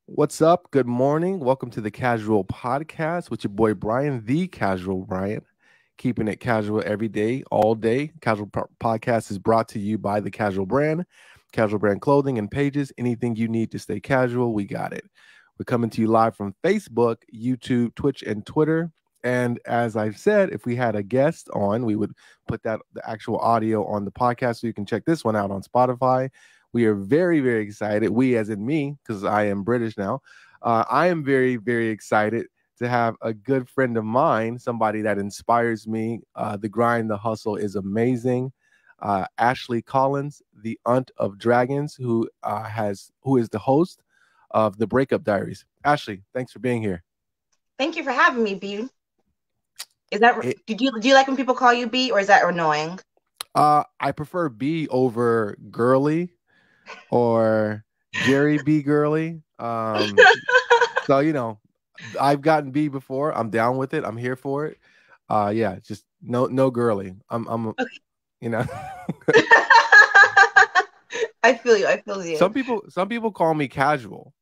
What's up? Good morning. Welcome to the Casual Podcast with your boy Brian, the Casual Brian, keeping it casual every day, all day. Podcast is brought to you by the Casual Brand clothing and pages. Anything you need to stay casual, we got it. We're coming to you live from Facebook, YouTube, Twitch, and Twitter. And as I've said, if we had a guest on, we would put the actual audio on the podcast so you can check this one out on Spotify. We are very, very excited. We, as in me, because I am British now. I am very, very excited to have a good friend of mine, somebody that inspires me. The grind, the hustle is amazing. Ashley Collins, the aunt of dragons, who is the host of the Breakup Diaries. Ashley, thanks for being here. Thank you for having me, B. Is that It, do you like when people call you B, or is that annoying? I prefer B over girly or Jerry B girly. So I've gotten B before. I'm down with it. I'm here for it. Yeah, just no girly. I'm Okay. you know. I feel you. I feel you. Some people call me casual,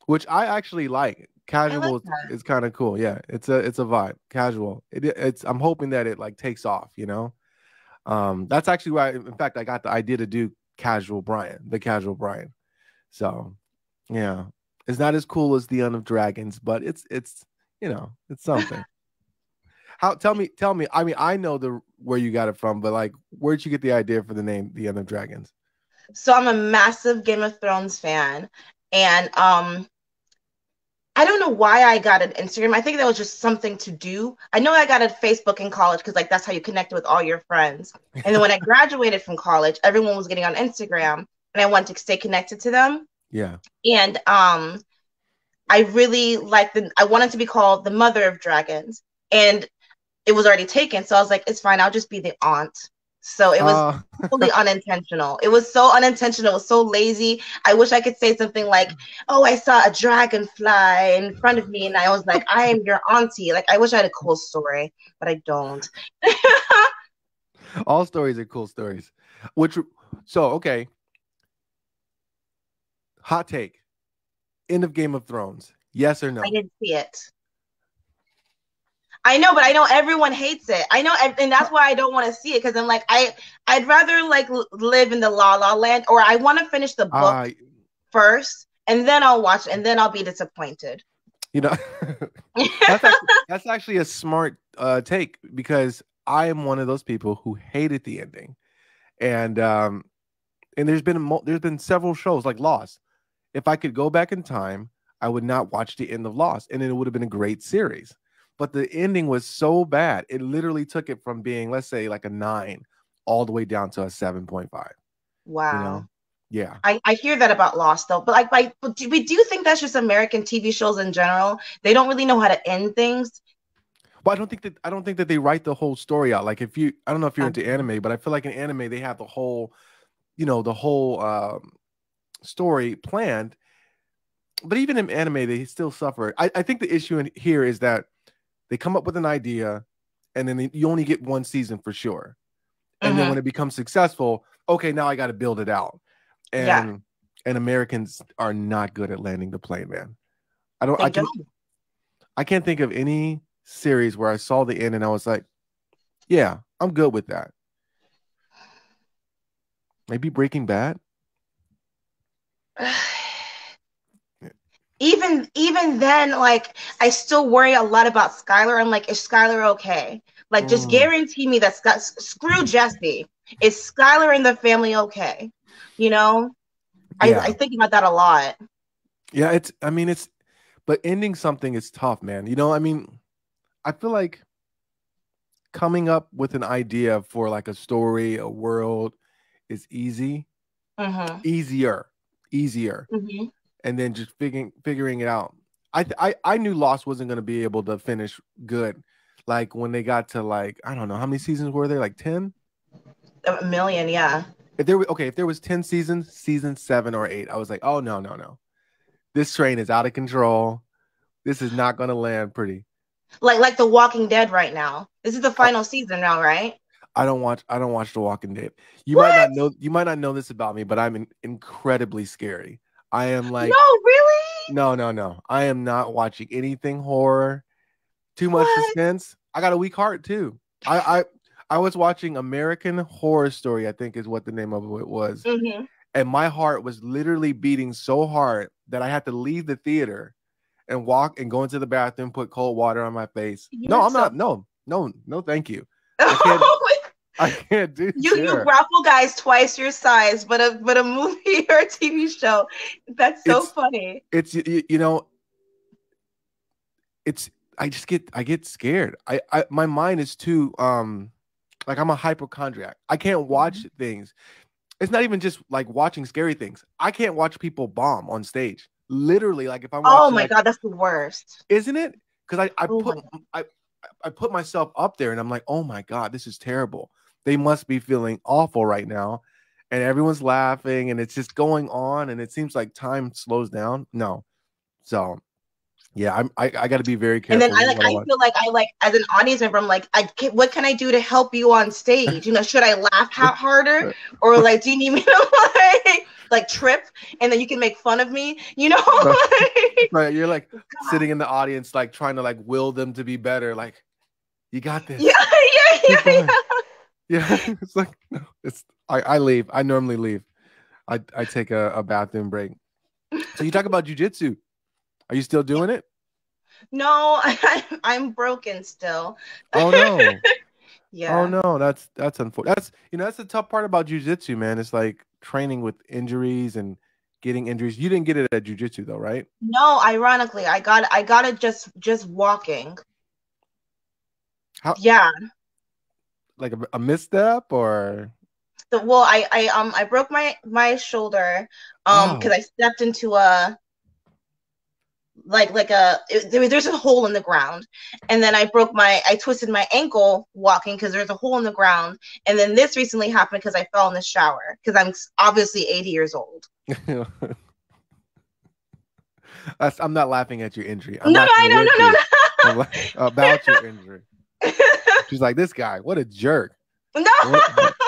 which I actually like. I like Casual that. is kind of cool. Yeah, it's a vibe. Casual. It's I'm hoping that it like takes off. That's actually why in fact I got the idea to do the casual Brian. So, yeah. It's not as cool as the Aunt of Dragons, but it's something. How tell me. I mean, I know the where you got it from, but like where'd you get the idea for the name The Aunt of Dragons? So I'm a massive Game of Thrones fan, and I don't know why I got an Instagram. I think that was just something to do. I know I got a Facebook in college because like that's how you connect with all your friends. And then when I graduated from college, everyone was getting on Instagram, and I wanted to stay connected to them. Yeah. And I really liked I wanted to be called the Mother of Dragons, and it was already taken. So I was like, it's fine. I'll just be the aunt. So it was Uh totally unintentional. It was so unintentional. It was so lazy. I wish I could say something like, oh, I saw a dragonfly in front of me, and I was like, I am your auntie. Like, I wish I had a cool story, but I don't. all stories are cool stories. Which so okay, hot take. End of Game of Thrones. Yes or I no? didn't see it. I know, but I know everyone hates it. I know, and that's why I don't want to see it because I'm like, I'd rather like live in the La La Land, or I want to finish the book Uh first, and then I'll watch, and then I'll be disappointed. you know that's actually a smart take because I am one of those people who hated the ending. And there's been several shows like Lost. If I could go back in time, I would not watch the end of Lost, and it would have been a great series. But the ending was so bad; it literally took it from being, let's say, like a 9, all the way down to a 7.5. You Wow. know? Yeah. I hear that about Lost though, but but do you think that's just American TV shows in general? They don't really know how to end things. But I don't think that they write the whole story out. Like if you, I don't know if you're into Okay. anime, but I feel like in anime they have the whole story planned. But even in anime, they still suffer. I think the issue in here is that they come up with an idea, and then you only get one season for sure. And then when Mm-hmm. it becomes successful, okay, now I got to build it out. Yeah, And Americans are not good at landing the plane, man. I don't. they don't. I can't think of any series where I saw the end and I was like, yeah, I'm good with that. Maybe Breaking Bad. Even then, like I still worry a lot about Skylar. I'm like, is Skylar okay? Like, just Mm, guarantee me that screw Jesse. Is Skylar and the family okay? You know, I yeah, think about that a lot. yeah. I mean, but ending something is tough, man. I mean, I feel like coming up with an idea for like a story, a world is Mm-hmm. easier, easier, Mm-hmm. and then just figuring it out. I knew Lost wasn't going to be able to finish good. Like when they got to like I don't know how many seasons were there, like 10. A million, yeah. If there was 10 seasons, season 7 or 8, I was like, oh no, no, no. This train is out of control. This is not gonna land pretty. Like The Walking Dead right now. This is the Oh, final season now, right? I don't watch The Walking Dead. What? You might not know this about me, but I'm incredibly scary. I am like, No, really? no. I am not watching anything horror. Too much What? suspense. I got a weak heart too. I was watching American Horror Story, I think is what the name of it was. Mm-hmm. And my heart was literally beating so hard that I had to leave the theater and walk and go into the bathroom, put cold water on my face. No, You're I'm so. not. No, thank you. I can't I can't do You share. grapple guys twice your size, but a movie or a TV show. That's so It's funny. it's you know, it's I get scared. I my mind is too like I'm a hypochondriac. I can't watch things. It's not even just like watching scary things. I can't watch people bomb on stage. Literally, like if I'm Oh watching my like, God, that's the worst. isn't it? Because Oh my God. I put myself up there and I'm like, oh my God, this is terrible. They must be feeling awful right now. And everyone's laughing and it's just going on and it seems like time slows down. No. So yeah, I got to be very And then careful with what I I watch. feel like I like as an audience member, I'm like, what can I do to help you on stage? Should I laugh harder, or like, do you need me to like trip, and then you can make fun of me? Right, Like, right. You're like God. sitting in the audience, like trying to like will them to be better. Like, you got Yeah, this. yeah, Keep yeah, going. Yeah. It's like no, it's I leave. I normally leave. I take a bathroom break. yeah. So you talk about jujitsu. Are you still doing it? No, I'm broken still. Oh no. Oh Yeah. no. That's unfortunate. That's the tough part about jujitsu, man. It's like training with injuries and getting injuries. You didn't get it at jujitsu though, right? No, ironically, I got it just walking. How Yeah. like a misstep or So, well, I broke my shoulder because oh I stepped into a there's a hole in the ground, and then I twisted my ankle walking because there's a hole in the ground, and then this recently happened because I fell in the shower because I'm obviously 80 years old. I'm not laughing at your injury. I'm No, no, laughing with you I about your injury. know, She's like, this guy, what a jerk. no,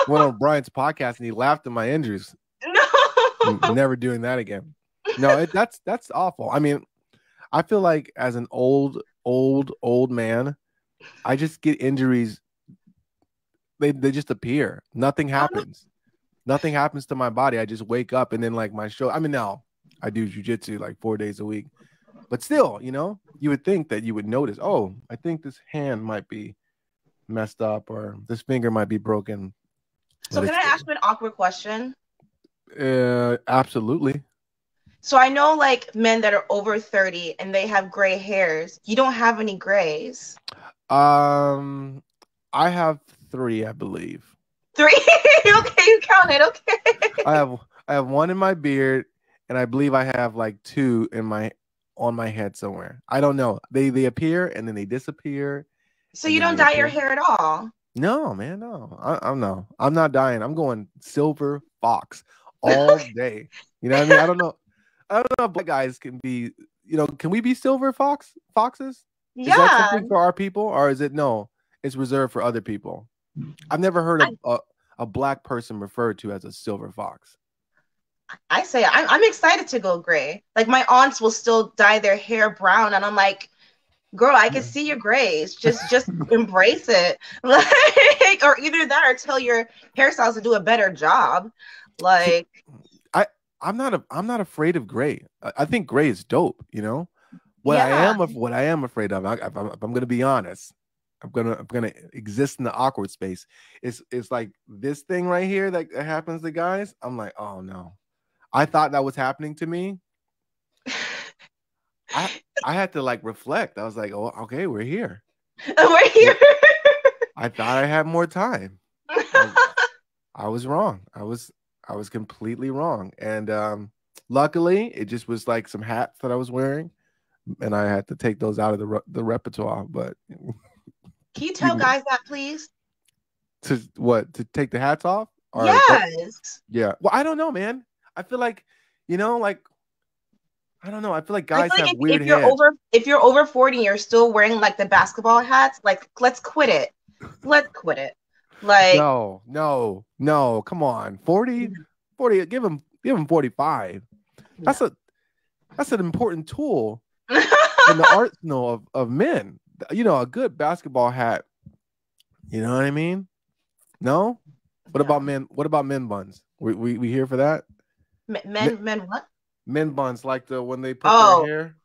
Went on Brian's podcast and he laughed at my injuries. no, no. Never doing that again. No, that's awful. I mean, I feel like as an old man, I just get injuries. They just appear. Nothing happens. Nothing happens to my body. I just wake up and then like my show. I mean, now I do jujitsu like 4 days a week, but still, you would think that you would notice. Oh, I think this hand might be messed up or this finger might be broken. So But can I ask you an awkward question? absolutely. So I know like men that are over 30 and they have gray hairs. You don't have any grays. Um, I have three, I believe. Three? Okay, you counted. Okay. I have one in my beard, and I believe I have like two in my on my head somewhere. I don't know. They appear and then they disappear, So and you then don't they dye your appear. hair at all. No, man, no. I'm no. I'm not dying. I'm going silver fox all day. You know what I mean? I don't know if black guys can be. Can we be silver foxes? Is that Yeah. something for our people, or is it no? It's reserved for other people. I've never heard I, of a black person referred to as a silver fox. I say I'm excited to go gray. Like my aunts will still dye their hair brown, and I'm like, girl, I can see your grays. Just embrace it. Like, or either that or tell your hairstyles to do a better job. See, Like, I I'm not afraid of gray. I think gray is dope. yeah. What I am afraid of. If I'm gonna be honest, I'm gonna exist in the awkward space. It's like this thing right here that happens to guys. I'm like, oh no. I thought that was happening to me. I I had to like reflect. I was like, oh, okay, we're here. We're here. I thought I had more time. I was wrong. I was completely wrong. And luckily, it just was like some hats that I was wearing, and I had to take those out of the repertoire. But Can you tell you guys that, please? to take the hats off or Yes. yeah. Well, I don't know, man. I feel like like I don't know. I feel like I feel guys like have if weird you're heads. over 40 and you're still wearing like the basketball hats, like let's quit it. Let's quit it. Like No. Come on. 40, 40. Give him 45. That's No. an important tool in the arsenal of men. You know, a good basketball hat. You know what I mean? No. What about No. men? What about men buns? We here for that? Men what? Men buns, like the when they put their Oh, hair.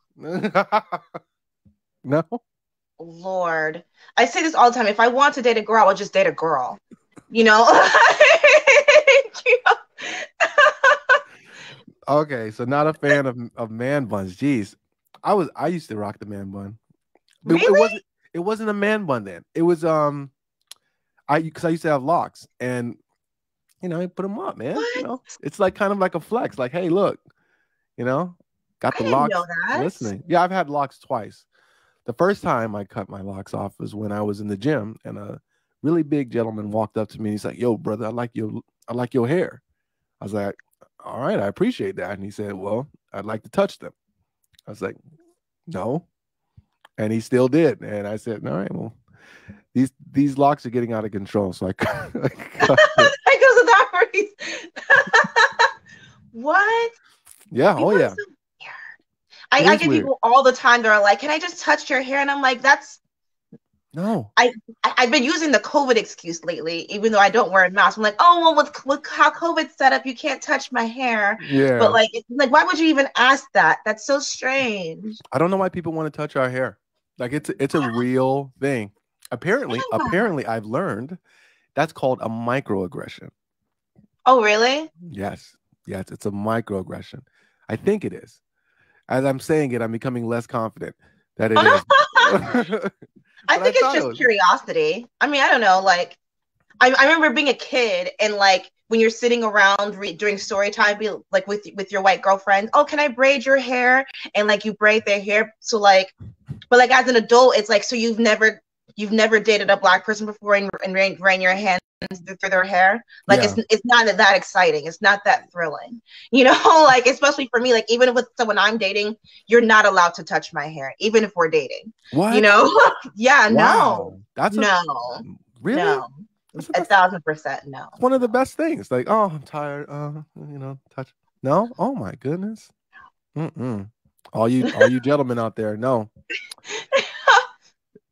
No. Lord. I say this all the time. If I want to date a girl, I'll just date a girl. You know? You know? Okay, so not a fan of man buns. Jeez, I used to rock the man bun. But it Really? wasn't a man bun then. It was because I used to have locks, and you know, I put them up, man. You What? know, it's like kind of like a flex. Like, hey, look, you know, got I the didn't know locks that. glistening. Yeah, I've had locks twice. The first time I cut my locks off was when I was in the gym, and a really big gentleman walked up to me. And he's like, "Yo, brother, I like your hair." I was like, "All right, I appreciate that." And he said, "Well, I'd like to touch them." I was like, "No," and he still did. And I said, "All right, well, these locks are getting out of control." So I cut it. That goes with Diaries. What? Yeah, oh People are yeah, so weird. it I is get weird. people all the time that are like, "Can I just touch your hair?" And I'm like, "That's No, I." I've been using the COVID excuse lately, even though I don't wear a mask. I'm like, "Oh well, with how COVID's set up, you can't touch my hair." But yeah, like, why would you even ask that? That's so strange. I don't know why people want to touch our hair. Like it's a real thing. Yeah. Apparently, I've learned that's called a microaggression. Oh really? Yes, yes, it's a microaggression. I think it is. As I'm saying it, I'm becoming less confident that it Oh is. no. But I I think it's thought it just was. curiosity. I mean, I don't know. Like, I remember being a kid and like when you're sitting around during story time, be like with your white girlfriend. Oh, can I braid your hair? And like you braid their hair. So like, but like as an adult, it's like so you've never dated a black person before and ran your hands through their hair. Like Yeah. it's not that exciting. It's not that thrilling. You know, like especially for me, like even with someone I'm dating, you're not allowed to touch my hair, even if we're dating. You What? know? Yeah, no, Wow. That's a no, really. no. That's, A that's thousand percent no, one of the no. best things. Like, oh, I'm tired. Touch. No. Oh my goodness. Mm-mm. All you gentlemen out there, no,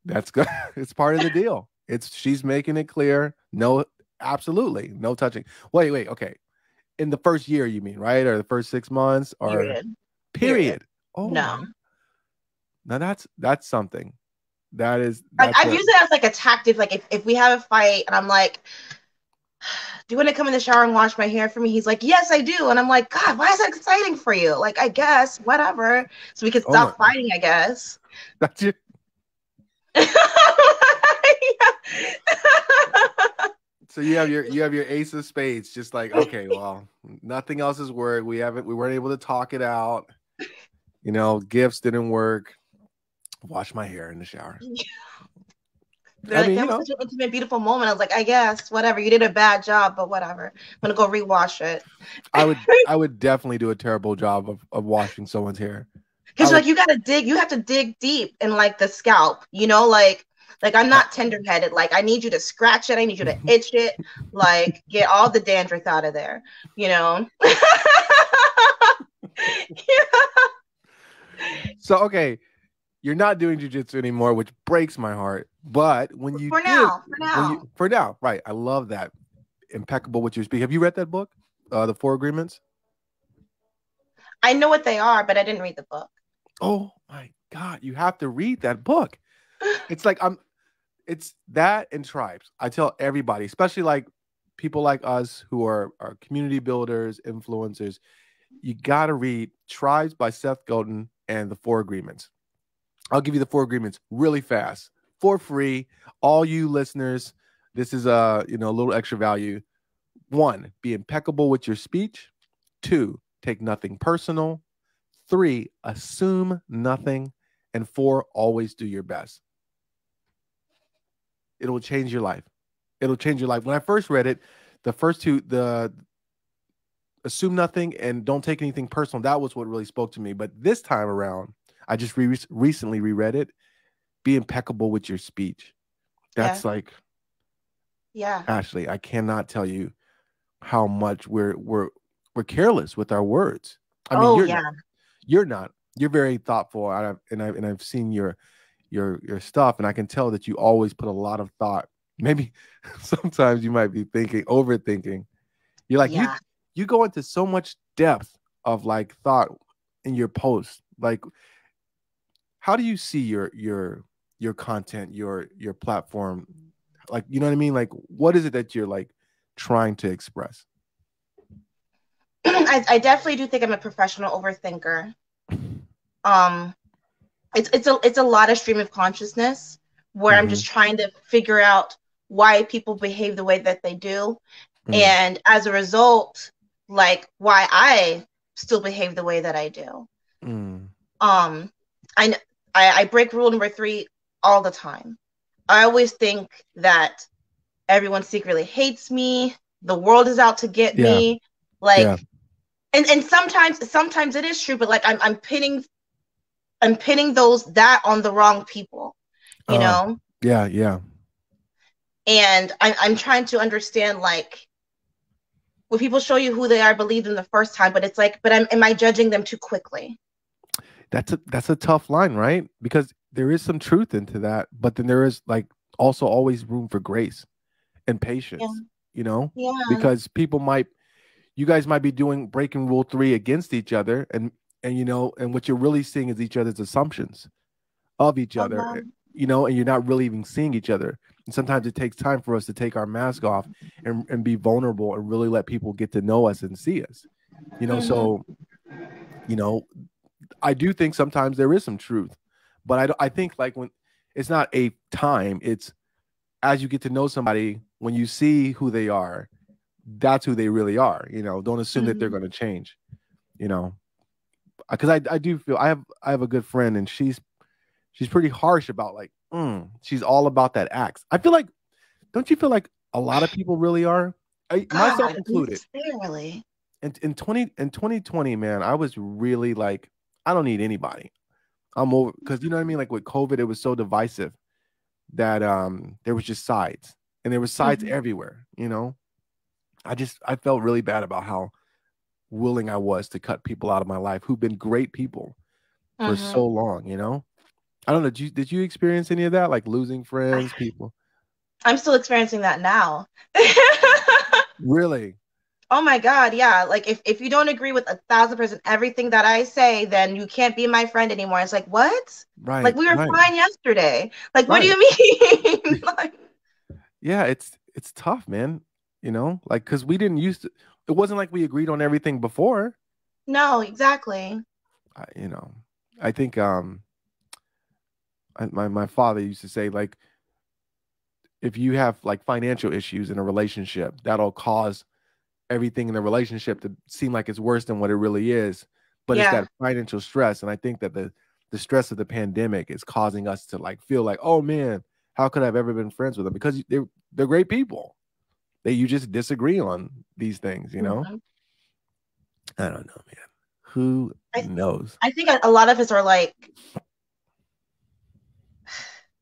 that's good. It's part of the deal. She's making it clear. No, absolutely no touching. Wait. Okay. In the first year, you mean, right? Or the first 6 months, or Period. Period. period. Oh No. my. Now that's something. Like That's I've a used it as like a tactic. Like if we have a fight and I'm like, do you want to come in the shower and wash my hair for me? He's like, yes, I do. And I'm like, God, why is that exciting for you? Like, I guess, whatever. So we could oh my. stop fighting, I guess. That's your So you have your ace of spades, just like, okay, well, nothing else has worked. We weren't able to talk it out. You know, gifts didn't work. Wash my hair in the shower. They're I like, mean, you that was know, such an intimate, beautiful moment. I was like, I guess, whatever. You did a bad job, but whatever. I'm gonna go rewash it. I would definitely do a terrible job of washing someone's hair. I Because would like you gotta dig, you have to dig deep in like the scalp, you know, like I'm I, not tender headed. Like I need you to scratch it, I need you to itch it, like get all the dandruff out of there, you know. so okay, you're not doing jujitsu anymore, which breaks my heart. But when you For did, now, for when now. you for now, right? I love that. Impeccable with your speak. Have you read that book, The Four Agreements? I know what they are, but I didn't read the book. Oh my God, you have to read that book. It's like it's that and tribes. I tell everybody, especially like people like us who are community builders, influencers, you got to read Tribes by Seth Godin and The Four Agreements. I'll give you the four agreements really fast for free. All you listeners, this is a little extra value. 1, be impeccable with your speech. 2, take nothing personal. 3, assume nothing. And 4, always do your best. It'll change your life. It'll change your life. When I first read it, the first two, the assume nothing and don't take anything personal, that was what really spoke to me. But this time around, I just recently reread it. Be impeccable with your speech. Yeah, That's like, yeah. Ashley, I cannot tell you how much we're careless with our words. I mean, Oh you're not. yeah. You're not. You're very thoughtful, and I've seen your stuff, and I can tell that you always put a lot of thought. Maybe sometimes you might be thinking, overthinking. You're like Yeah. you go into so much depth of like thought in your post. Like, how do you see your content, your platform? Like, you know what I mean? Like, what is it that you're like trying to express? I definitely do think I'm a professional overthinker. Um, it's a lot of stream of consciousness where I'm Mm-hmm. just trying to figure out why people behave the way that they do, Mm, and as a result, like why I still behave the way that I do. mm, Um, I I break rule number 3 all the time. I always think that everyone secretly hates me. The world is out to get yeah, me. yeah. Like, and sometimes it is true, but like I'm pinning those that on the wrong people, you Uh, know? yeah, yeah. And I'm trying to understand like when people show you who they are, believe them the first time, but it's like, but am I judging them too quickly? That's a tough line, right? Because there is some truth into that, but then there is like also always room for grace and Yeah. patience, you know? Yeah. Because you guys might be doing breaking rule 3 against each other, and and what you're really seeing is each other's assumptions of each other, Um, and you're not really even seeing each other. And sometimes it takes time for us to take our mask off and be vulnerable and really let people get to know us and see us. mhm, So, you know, I do think sometimes there is some truth, but I think like when it's not a time, it's as you get to know somebody, when you see who they are, that's who they really are. Don't assume that they're mhm. going to change. You know, because I do feel I have a good friend, and she's pretty harsh about like she's all about that axe. I feel like, don't you feel like a lot of people really are, myself God, included. unnecessarily. In 2020, man, I was really like, I don't need anybody. I'm over, because you know what I mean. Like with COVID, it was so divisive that there was just sides, and there was sides Mhm, everywhere. I felt really bad about how willing I was to cut people out of my life who've been great people for so mhm. long. I don't know. Did you experience any of that, like losing friends, people? I'm still experiencing that now. Really? Oh my God, yeah. Like if you don't agree with 1,000% everything that I say, then you can't be my friend anymore. It's like, what? Like Right, we were right, fine yesterday. Like, what do right. you mean? Like, Yeah, it's tough, man. Like because we didn't used to. It wasn't like we agreed on everything before. no, exactly. I, you know, I think my father used to say like, if you have like financial issues in a relationship, that'll cause everything in the relationship to seem like it's worse than what it really is. But it's that Yeah. financial stress, and I think that the stress of the pandemic is causing us to like feel like, oh man, how could I have ever been friends with them? Because they're great people. That you just disagree on these things. Mhm. I don't know, man. Who I knows? I think a lot of us are like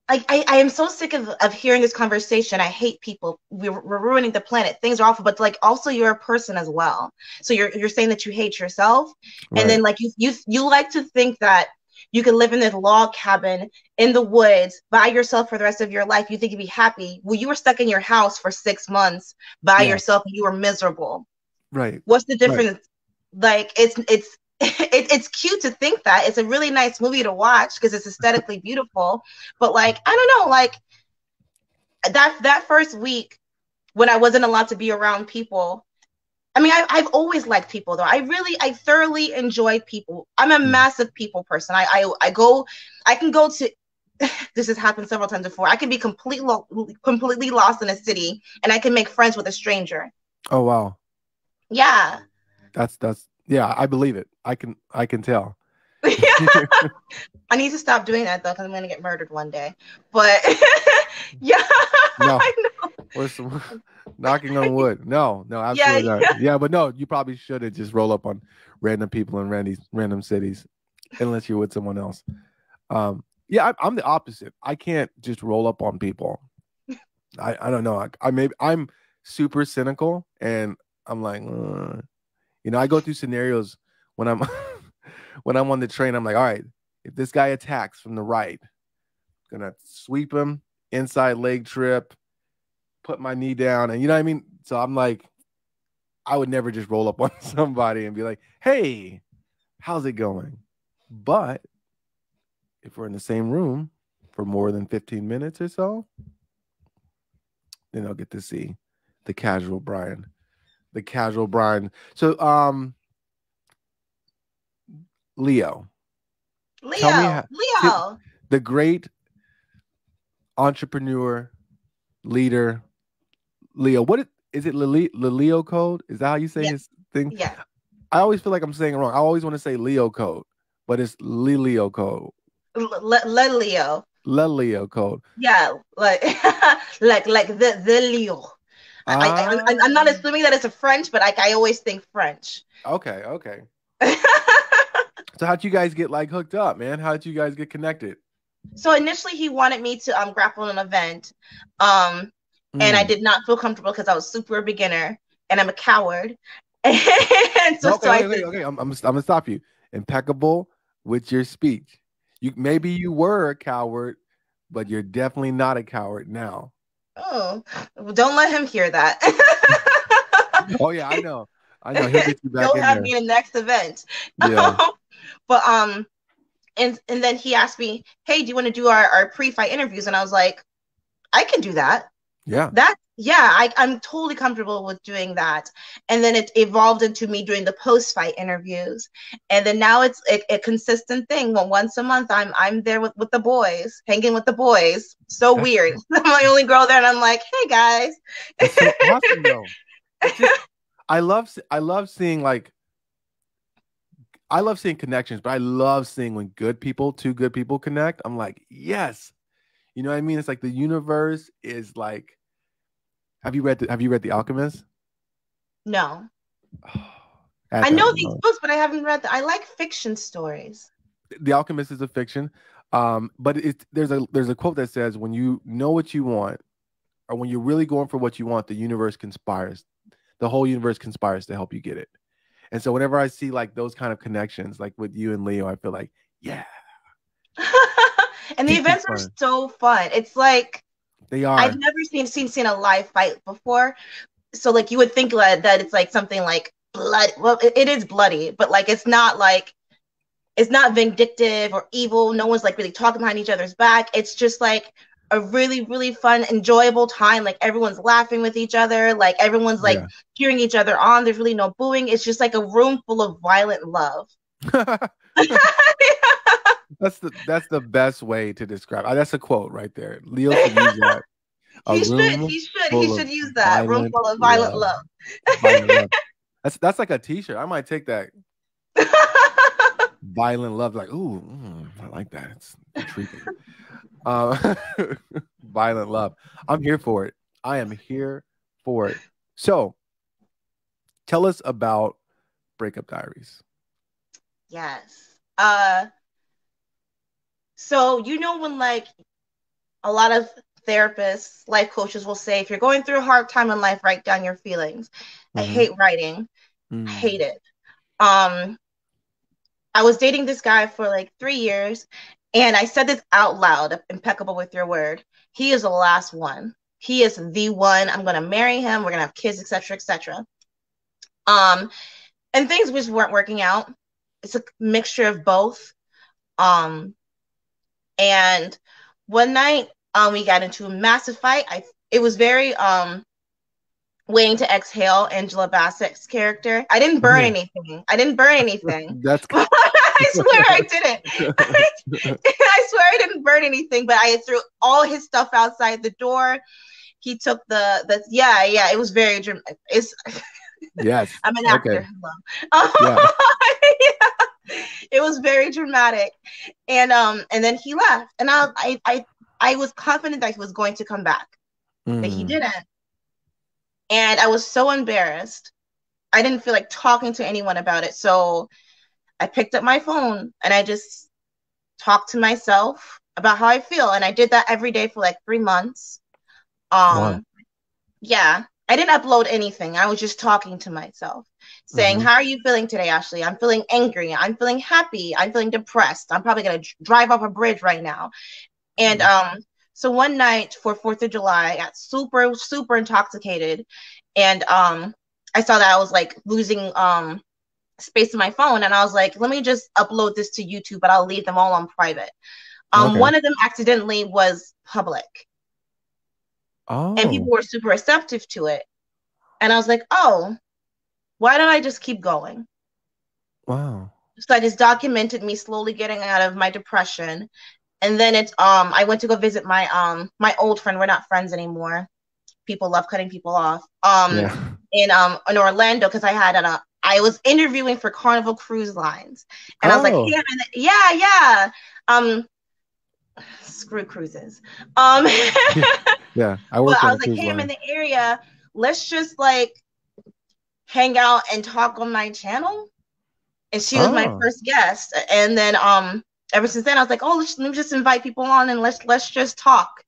I am so sick of hearing this conversation. I hate people. We're ruining the planet. Things are awful, but like also you're a person as well. So you're saying that you hate yourself, and Right. then like you like to think that you can live in this log cabin in the woods by yourself for the rest of your life. You think you'd be happy. Well, you were stuck in your house for 6 months by Yeah. yourself, and you were miserable. Right. What's the Right. difference? Like it's cute to think that it's a really nice movie to watch because it's aesthetically beautiful, but like I don't know, like that first week when I wasn't allowed to be around people. I mean, I've always liked people though. I thoroughly enjoyed people. I'm a Mm. massive people person. I can go to. This has happened several times before. I can be completely lost in a city, and I can make friends with a stranger. Oh wow. Yeah, That's yeah. I believe it. I can tell. I need to stop doing that though, because I'm gonna get murdered one day. But yeah, No, I know. or some knocking on wood. No, no, Yeah, absolutely not. yeah, Yeah, but no, you probably shouldn't just roll up on random people in random cities unless you're with someone else. Yeah, I'm the opposite. I can't just roll up on people. I don't know. I'm super cynical, and I'm like, I go through scenarios when I'm when I'm on the train, I'm like, all right, if this guy attacks from the right, I'm gonna sweep him, inside leg trip, put my knee down, and you know what I mean? So I'm like, I would never just roll up on somebody and be like, hey, how's it going? But if we're in the same room for more than 15 minutes or so, then I'll get to see the casual Brian. The casual Brian. So Leo, tell me how Leo. the great entrepreneur leader Leo. Is it Leo code? Is that how you say Yes, his thing? yes. I always feel like I'm saying it wrong. I always want to say Leo code, but it's Leo code. Leo. Leo code. Yeah, like like the Leo. I'm not Ah, assuming that it's a French, but like I always think French. okay, okay. So how'd you guys get like hooked up, man? How'd you guys get connected? So initially he wanted me to grapple an event. Um and I Mm. did not feel comfortable because I was super beginner and I'm a coward. And so Okay, I okay, said, okay, okay. I'm gonna stop you. Impeccable with your speech. You maybe you were a coward, but you're definitely not a coward now. oh, well, don't let him hear that. Oh yeah, I know. I know. He'll get you back He'll in have there. me in the next event. Yeah. But and then he asked me, hey, do you want to do our pre-fight interviews? And I was like, I can do that. Yeah. That yeah, I'm totally comfortable with doing that. And then it evolved into me doing the post-fight interviews. And then now it's a consistent thing. Well, once a month I'm there with the boys, hanging with the boys. So That's weird. I'm the only girl there and I'm like, hey guys. that's so awesome though. It's just I love seeing like I love seeing connections, but I love seeing when two good people connect. I'm like, yes. You know what I mean? It's like the universe is like have you read The Alchemist? No. At I that know these love. books, but I haven't read them. I like fiction stories. The Alchemist is a fiction. But there's a quote that says when you know what you want, or when you're really going for what you want, the universe conspires. The whole universe conspires to help you get it. And so whenever I see like those kind of connections, like with you and Leo, I feel like, yeah, And the keep them events are fun. so fun. It's like They I've are. never seen a live fight before. So like you would think that it's like something like blood. Well, it is bloody, but like it's not vindictive or evil. No one's like really talking behind each other's back. It's just like a really, really fun, enjoyable time. Like everyone's laughing with each other. Like everyone's like Yeah. cheering each other on. There's really no booing. It's just like a room full of violent love. That's the best way to describe. That's a quote right there. Leo should use that. A He should. room He full of should use that. Room violent full of violent love. love. Violent love. That's like a T-shirt. I might take that. Violent love. Like, ooh, I like that. It's intriguing. Uh, violent love. I'm here for it. I am here for it. So, tell us about Breakup Diaries. Yes. So you know when like a lot of therapists, life coaches will say, if you're going through a hard time in life, write down your feelings. I Mm-hmm. hate writing. I hate Mm. it. Um, I was dating this guy for like 3 years, and I said this out loud, impeccable with your word. He is the last one. He is the one. I'm gonna marry him. We're gonna have kids, etc., etc. Um, and things just weren't working out. It's a mixture of both. Um, and one night, we got into a massive fight. It was very Waiting to Exhale, Angela Bassett's character. I didn't Oh burn yeah, anything. I didn't burn anything. that's I swear I didn't. I swear I didn't burn anything, but I threw all his stuff outside the door. He took the yeah. It was very dramatic. It's yes. I'm an Okay. actor. Hello. Yeah. Yeah. It was very dramatic, and then he left, and I was confident that he was going to come back, but he Mm. didn't, and I was so embarrassed. I didn't feel like talking to anyone about it, so I picked up my phone and I just talked to myself about how I feel, and I did that every day for like 3 months. Wow. Um, yeah, I didn't upload anything. I was just talking to myself. saying, Mm-hmm. how are you feeling today, Ashley? I'm feeling angry. I'm feeling happy. I'm feeling depressed. I'm probably going to drive off a bridge right now. And so one night for 4th of July, I got super, super intoxicated. And I saw that I was like losing space in my phone. And I was like, let me just upload this to YouTube, but I'll leave them all on private. Okay. One of them accidentally was public. And people Oh, were super receptive to it. And I was like, oh, why don't I just keep going? wow. So I just documented me slowly getting out of my depression. And then it's I went to go visit my old friend. We're not friends anymore. People love cutting people off. Yeah. In Orlando, because I was interviewing for Carnival Cruise Lines. And I was like, Oh, hey, yeah. Screw cruises. But yeah. I worked I on a was like, cruise hey, I'm in line. the area. Let's just like hang out and talk on my channel. And she was my Oh, first guest. And then ever since then I was like, oh, let me just invite people on and let's just talk.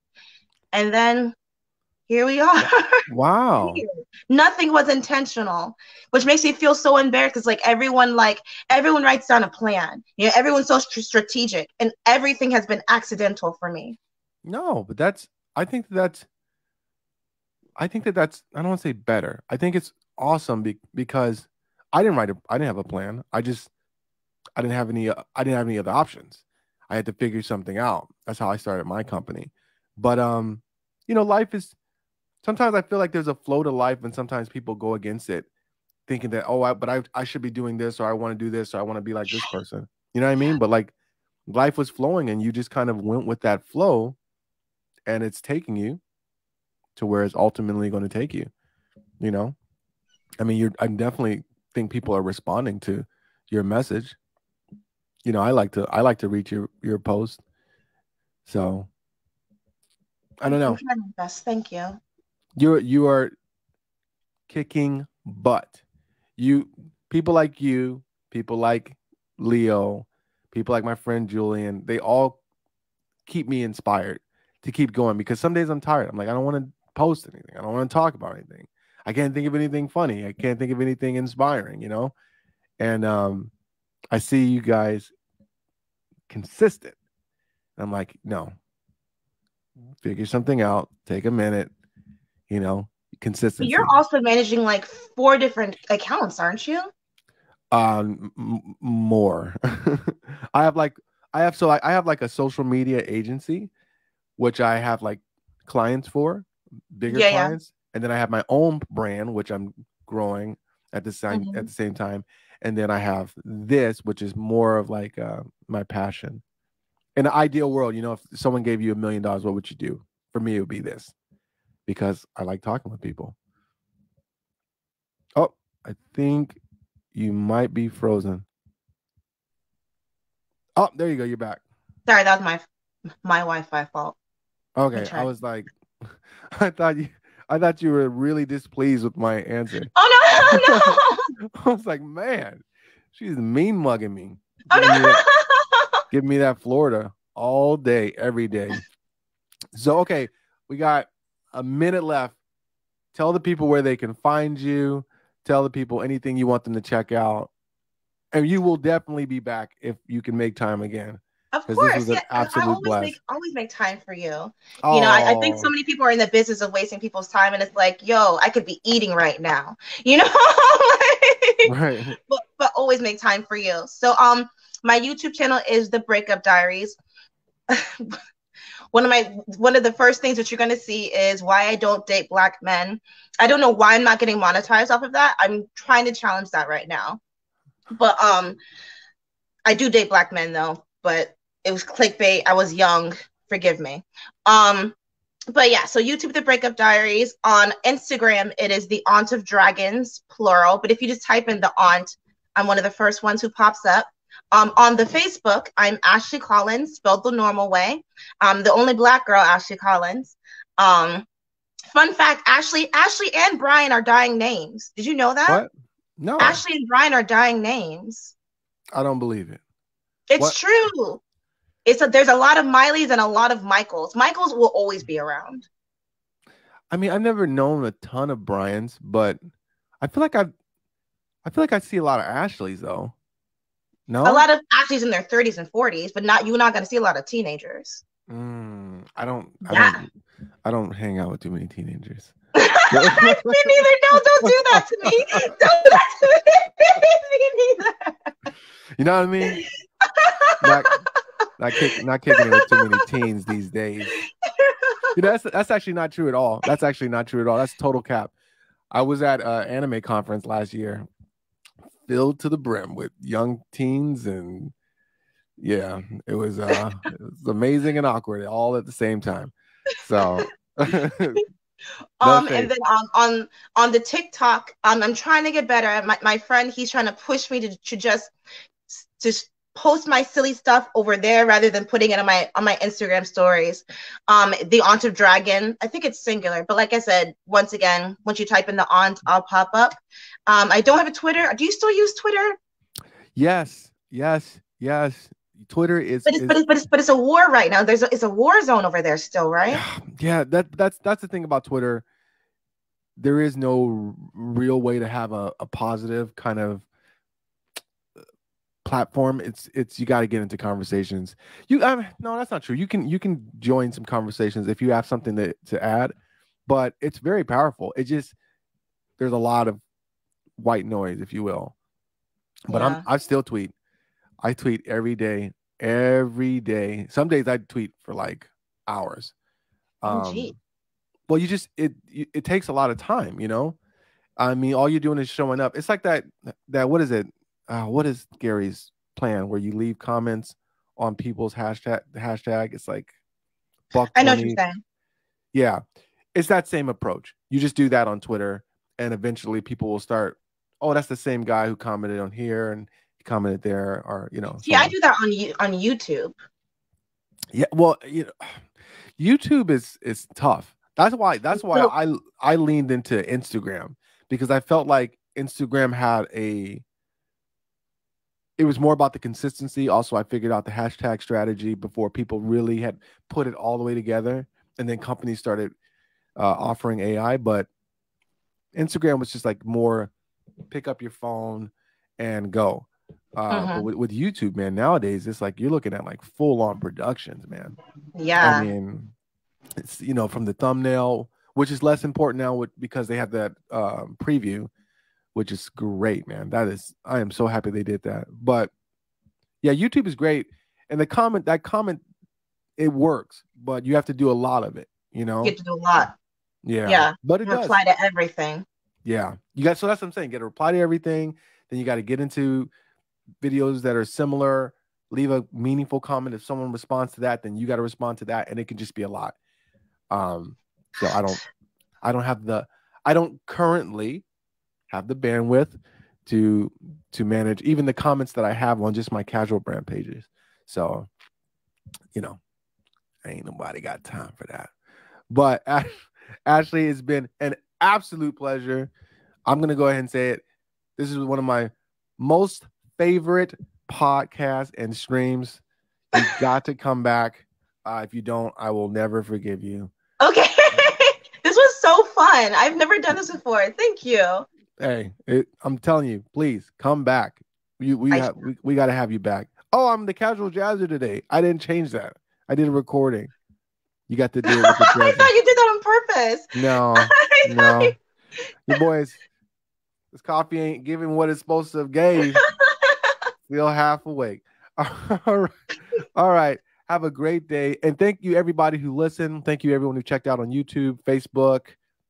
And then here we are. wow. Nothing was intentional, which makes me feel so embarrassed because everyone writes down a plan. You know, everyone's so strategic and everything has been accidental for me. No, but I think that's, I don't want to say better. I think it's awesome because I didn't have a plan. I didn't have any other options. I had to figure something out. That's how I started my company. But life is sometimes I feel like there's a flow to life and sometimes people go against it thinking that, oh, I should be doing this or I want to do this or I want to be like this person. You know what I mean? But like life was flowing and you just kind of went with that flow and it's taking you to where it's ultimately going to take you, you know? I mean, I definitely think people are responding to your message. I like to read your post. So I don't I'm know. trying my best. Thank you. You are kicking butt. You people like Leo, people like my friend Julian, they all keep me inspired to keep going because some days I'm tired. I'm like, I don't want to post anything. I don't want to talk about anything. I can't think of anything funny. I can't think of anything inspiring. And I see you guys consistent. I'm like, no, figure something out. Take a minute, you know, But you're consistency. also managing like 4 different accounts, aren't you? More. I have like I have like a social media agency which I have like clients for, bigger Yeah, yeah. clients, and then I have my own brand which I'm growing at Mhm. the same time, and then I have this which is more of like my passion. In an ideal world, if someone gave you $1 million, what would you do? For me, it would be this because I like talking with people. Oh, I think you might be frozen. Oh, there you go. You're back. Sorry, that was my Wi-Fi fault. Let me Okay, I try. was like, I thought you, I thought you were really displeased with my answer. Oh no, I was like, man, she's mean mugging me, oh no. giving me that Florida all day, every day. So, okay, we got a minute left. Tell the people where they can find you. Tell the people anything you want them to check out, and you will definitely be back if you can make time again, Of because this course, was an yeah. I absolute blast. always make time for you. I think so Oh, many people are in the business of wasting people's time, and it's like, yo, I could be eating right now, right. but always make time for you. So, my YouTube channel is the Breakup Diaries. One of the first things that you're gonna see is why I don't date black men. I don't know why I'm not getting monetized off of that. I'm trying to challenge that right now. But I do date black men though, but it was clickbait. I was young. Forgive me. Um, but yeah, so YouTube, the Breakup Diaries. On Instagram, it is the Aunt of Dragons, plural. But if you just type in the Aunt, I'm one of the first ones who pops up. On the Facebook, I'm Ashley Collins, spelled the normal way. The only black girl, Ashley Collins. Um, Fun fact: Ashley and Brian are dying names. Did you know that? What? No, Ashley and Brian are dying names. I don't believe it. It's What? true. There's a lot of Mileys and a lot of Michaels. Michaels will always be around. I mean, I've never known a ton of Brian's, but I feel like I feel like I see a lot of Ashleys though. A No? lot of athletes in their 30s and 40s, but not you're not going to see a lot of teenagers. I don't. Yeah. I don't hang out with too many teenagers. Me neither. No, don't do that to me. Don't do that to me neither. You know what I mean? Not not kicking it with too many teens these days. You know, that's actually not true at all. That's actually not true at all. That's total cap. I was at an anime conference last year, filled to the brim with young teens, and yeah, it was amazing and awkward all at the same time. So no And shade. then on the TikTok, I'm trying to get better. My friend, he's trying to push me to just post my silly stuff over there rather than putting it on my Instagram stories. The Aunt of Dragon, I think it's singular, but like I said, once again, once you type in the Aunt, I'll pop up. I don't have a Twitter. Do you still use Twitter? Yes, yes, yes. Twitter is But it's a war right now. It's a war zone over there still, right? yeah, that's the thing about Twitter. There is no real way to have a positive kind of platform. It's you got to get into conversations. No, that's not true. You can join some conversations if you have something to add, but it's very powerful. It just there's a lot of white noise, if you will. But Yeah. I still tweet. I tweet every day, every day. Some days I tweet for like hours. Oh, gee. Well, it takes a lot of time, you know. I mean, all you're doing is showing up. It's like that what is it? What is Gary's plan where you leave comments on people's hashtag? It's like buck I know what you're 20. saying. Yeah. It's that same approach. You just do that on Twitter and eventually people will start, oh, that's the same guy who commented on here and he commented there or, See, so I on. do that on YouTube. Yeah, well, YouTube is tough. That's why So I leaned into Instagram because I felt like Instagram had it was more about the consistency. Also, I figured out the hashtag strategy before people really had put it all the way together, and then companies started offering AI. But Instagram was just like more pick up your phone and go. But mhm. with YouTube, man, nowadays it's like you're looking at like full on productions, man. I Yeah. mean, it's from the thumbnail, which is less important now because they have that preview, which is great, man. I am so happy they did that. But yeah, YouTube is great, and that comment, it works, but you have to do a lot of it, you You know. get to do a lot. Yeah, Yeah. but it does. Reply to everything. Yeah, so that's what I'm saying. Get a reply to everything. Then you got to get into videos that are similar. Leave a meaningful comment. If someone responds to that, then you got to respond to that, and it can just be a lot. So I don't currently have the bandwidth to manage even the comments that I have on just my casual brand pages. So, you know, ain't nobody got time for that. But Ashley, it's been an absolute pleasure. I'm gonna go ahead and say it. This is one of my most favorite podcasts and streams. You got to come back. If you don't, I will never forgive you. Okay. This was so fun. I've never done this before. Thank you. Hey, I'm telling you, please come back. I We got to have you back. Oh, I'm the casual jazzer today. I didn't change that. I did a recording. You got to do it with the I jazzer. thought you did that on purpose. No, I thought no, you boys, this coffee ain't giving what it's supposed to have gave. Still half awake. All right. All right. Have a great day. And thank you, everybody who listened. Thank you, everyone who checked out on YouTube, Facebook,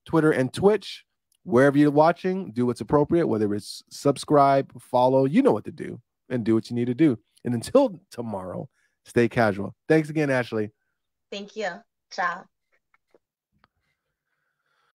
Twitter, and Twitch. Wherever you're watching, do what's appropriate, whether it's subscribe, follow, you know what to do, and do what you need to do. And until tomorrow, stay casual. Thanks again, Ashley. Thank you. Ciao.